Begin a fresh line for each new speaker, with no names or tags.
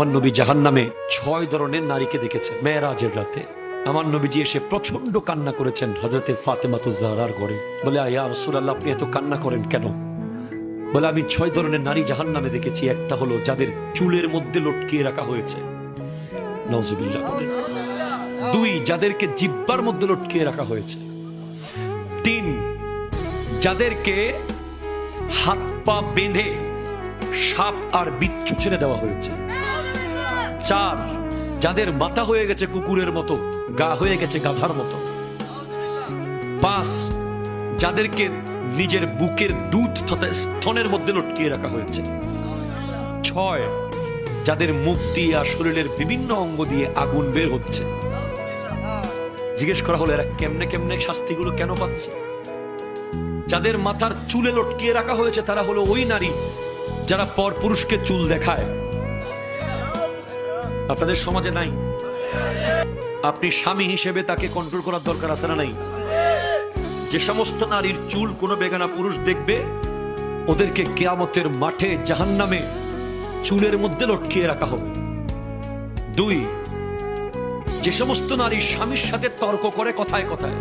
আমার নবী জাহান্নামে 6 ধরনের নারীকে দেখেছেন মেরাজের রাতে। আমার নবীজি এসে প্রচন্ড কান্না করেছেন হযরতে ফাতেমাতুজ জাহরার ঘরে। বলে ইয়া রাসূলুল্লাহ, আপনি এত কান্না করেন কেন? বলে আমি 6 ধরনের নারী জাহান্নামে দেখেছি। একটা হলো যাদের চুলের মধ্যে লটকিয়ে রাখা হয়েছে, নাউজুবিল্লাহ। 2, যাদেরকে জিহ্বার মধ্যে লটকিয়ে রাখা হয়েছে। 3, যাদেরকে হাত পা বেঁধে সাপ আর বিচ্ছু ছেড়ে দেওয়া হয়েছে। 4, যাদের মাথা হয়ে গেছে কুকুরের মতো, গা হয়ে গেছে গাধার মতো। 5, যাদেরকে নিজের বুকের দুধ তথা স্তনের মধ্যে লটকিয়ে রাখা হয়েছে। 6, যাদের মুখ দিয়ে আর শরীরের বিভিন্ন অঙ্গ দিয়ে আগুন বের হচ্ছে। জিজ্ঞেস করা হলো এরা কেমনে কেমনে শাস্তিগুলো কেন পাচ্ছে? যাদের মাথার চুলে লটকিয়ে রাখা হয়েছে তারা হলো ওই নারী যারা পর পুরুষকে চুল দেখায়। আপনাদের সমাজে নাই? আপনি স্বামী হিসেবে তাকে কন্ট্রোল করার দরকার আছে না নাই? যে সমস্ত নারীর চুল কোনো বেগানা পুরুষ দেখবে, ওদেরকে কিয়ামতের মাঠে জাহান্নামে চুলের মধ্যে লটকিয়ে রাখা হবে। 2, যে সমস্ত নারী স্বামীর সাথে তর্ক করে কথায় কথায়,